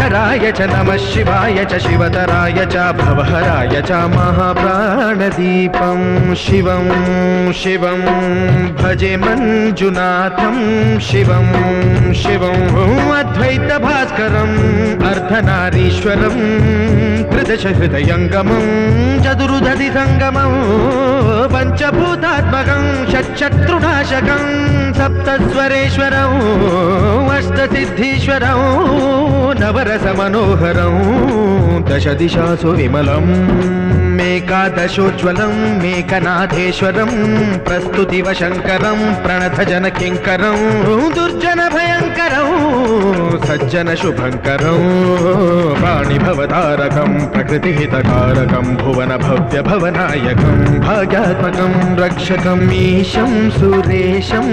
शङ्कराय च नमः शिवाय च शिवतराय च भवहराय च महाप्राणदीपं शिवं शिवं भजे मञ्जुनाथं शिवं शिवं अद्वैतभास्करम् अर्धनारीश्वरं त्रिदशहृदयङ्गमं चतुर्दधिसङ्गमं पञ्चभूतात्मकं षट्शत्रुनाशकं सप्तस्वरेश्वरं अष्टसिद्धीश्वरं नवरसमनोहरं दशदिशासु विमलं मेकादशोज्ज्वलं मेकनाथेश्वरं प्रस्तुतिव शङ्करं प्रणतजनकिङ्करं दुर्जनभयङ्करं सज्जनशुभङ्करं वाणिभवतारकं प्रकृतिहितकारकं भुवनभव्यभवनायकं भाग्यात्मकं रक्षकम् ईशं सुरेशं